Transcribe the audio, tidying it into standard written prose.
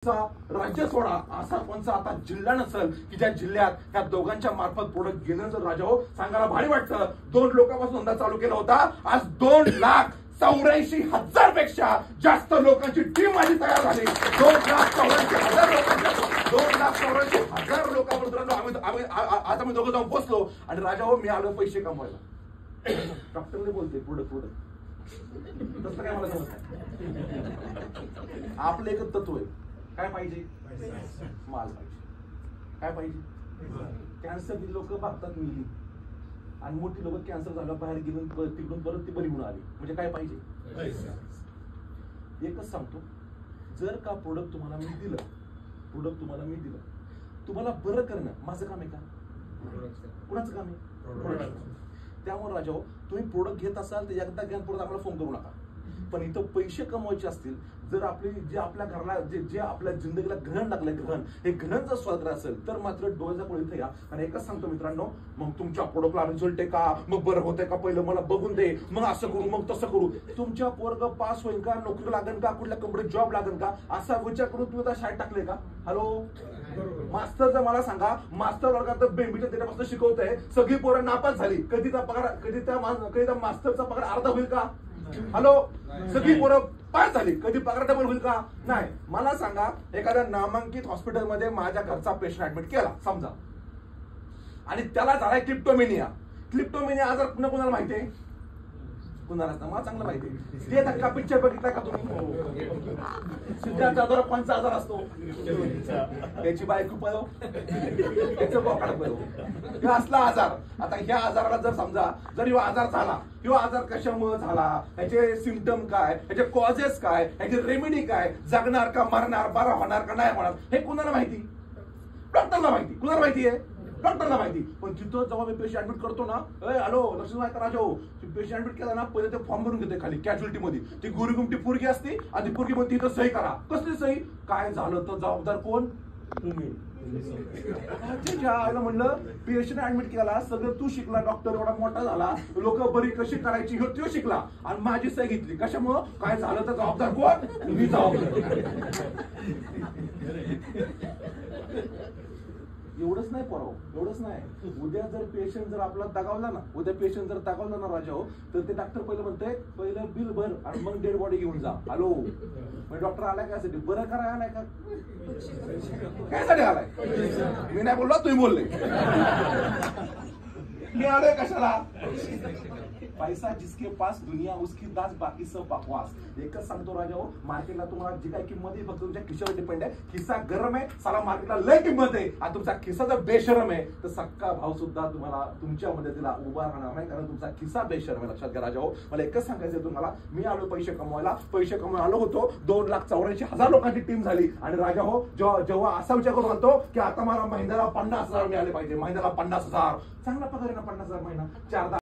राज्य सोडा असा कोणता आता जिल्हा नसेल की ज्या जिल्ह्यात त्या दोघांच्या मार्फत प्रोडक्ट घेणं जर राजा हो सांगायला भारी वाटतं. 2 लोकांपासून धंदा चालू केला होता, आज 2,84,000 पेक्षा जास्त लोकांची टीम माझी तयार झाली. 2,84,000 लोकांच्या 2,84,000 लोकांबरोबर आज आम्ही दोघं जाऊन बसलो आणि राजा हो मी आलो पैसे कमवायला. डॉक्टरने बोलते प्रोडक्ट तसं काय मला समजत नाही. आपलं एकच तत्व आहे, काय पाहिजे? माल पाहिजे. काय पाहिजे? कॅन्सर लोक बघतात मिली आणि मोठी लोक कॅन्सर झालं बाहेर गेली तिकडून परत ती बरी होऊन आली. म्हणजे काय पाहिजे? एकच सांगतो, जर का प्रोडक्ट तुम्हाला मी दिलं तुम्हाला बरं करणं माझं काम आहे का? कुणाचं काम आहे? त्यामुळे राजा हो तुम्ही प्रोडक्ट घेत असाल तर एकदा घ्या, परत आम्हाला फोन करू नका. पण इथं पैसे कमवायचे असतील, जर आपली जे आपल्या घराला जे आपल्या जिंदगीला ग्रहण लागलंय, हे ग्रहण जर स्वागत असेल तर मात्र डोळ्याचा पुढे इथे या. आणि एकच सांगतो मित्रांनो, मग तुमच्या प्रोडक्टला रिझल्ट आहे का, मग बरं होतंय का, पहिलं मला बघून दे, मग असं करू मग तसं करू. तुमच्या पोरग पास होईल का, नोकरी लागेल का, कुठल्या कंपनीत जॉब लागेल का, असा विचार करून तुम्ही आता शाळेत टाकले का? हॅलो मास्टरचं मला सांगा, मास्टर वर्गात बेंबीच्या देण्यापासून शिकवतंय, सगळी पोरं नापास झाली, कधी त्या मास्टरचा पगार अर्धा होईल का? हॅलो सगळी पोरं पास झाली, कधी पगार डबल होईल का? नाही. मला सांगा, एखाद्या नामांकित हॉस्पिटलमध्ये माझ्या घरचा पेशंट ऍडमिट केला समजा आणि त्याला झालाय क्लिप्टोमेनिया आजार कुणाला माहिती आहे? कुणालाच ना, मला चांगलं माहिती आहे. ते धक्का पिक्चर बघितला का तुम्ही? सिद्धार्थ आजार कोणचा आजार असतो? त्याची बायको पळव, त्याचं बोकाड पळव, हे असला आजार. आता ह्या आजाराला जर समजा जर ह्यो आजार झाला, ह्यो आजार कशामुळे झाला, ह्याचे सिम्पटम काय, ह्याचे कॉजेस काय, ह्याची रेमेडी काय, जगणार का मरणार, बरा होणार का नाही होणार, हे कुणाला माहिती? डॉक्टरला माहिती. कुणाला माहिती आहे? डॉक्टरला माहिती. पण तिथं जेव्हा मी पेशंट ऍडमिट करतो ना, हॅलो लक्ष्मी राजा हो, पेशंट ऍडमिट केला ना, पहिले ते फॉर्म भरून घेते खाली कॅज्युअलिटी मध्ये. ती गुरुगुमटी पोरगी असते आणि ती पोरगी म्हणते इथं सही करा. कसली सही? काय झालं तर जबाबदार कोण? तुम्ही. म्हणलं पेशंट ऍडमिट केला, सगळं तू शिकला, डॉक्टर एवढा मोठा झाला, लोक बरी कशी करायची हे तो शिकला आणि माझी सही घेतली. कशामुळं? काय झालं तर जबाबदार कोण? तुम्ही जबाबदार. एवढंच नाही पोराव, एवढंच नाही. उद्या जर पेशंट जर आपला दगावला ना, राजा हो, तर ते डॉक्टर पहिलं म्हणते पहिलं बिल भर आणि मग डेड बॉडी घेऊन जा. हॅलो मग डॉक्टर आलाय काय साठी? बरं करायला आलाय का? काय साठी आलाय? मी नाही बोललो, तुम्ही बोलले. मी आलोय कशाला? पैसा जिसके पास दुनिया उसकी दास, बाकी सब बकवास. एकच सांगतो राजा हो, मार्केटला तुम्हाला जी काही किंमत आहे फक्त तुमच्या खिशावर डिपेंड आहे. खिसा गरम आहे, साला मार्केटला लय किंमत आहे. आणि तुमचा खिसा जर बेशरम आहे तर सक्का भाव सुद्धा तुम्हाला तुमच्या मदतीला उभा राहणार नाही, कारण तुमचा खिसा बेशरम आहे. लक्षात घ्या राजा हो. मला एकच सांगायचं तुम्हाला, मी आलो पैसे कमवायला आलो होतो. 2,84,000 लोकांची टीम झाली. आणि राजा हो जेव्हा असा विचार करून म्हणतो की आता मला महिन्याला 50,000 मिळाले पाहिजे, महिन्याला 50,000, चांगला पगार आहे ना 50,000 महिना, 4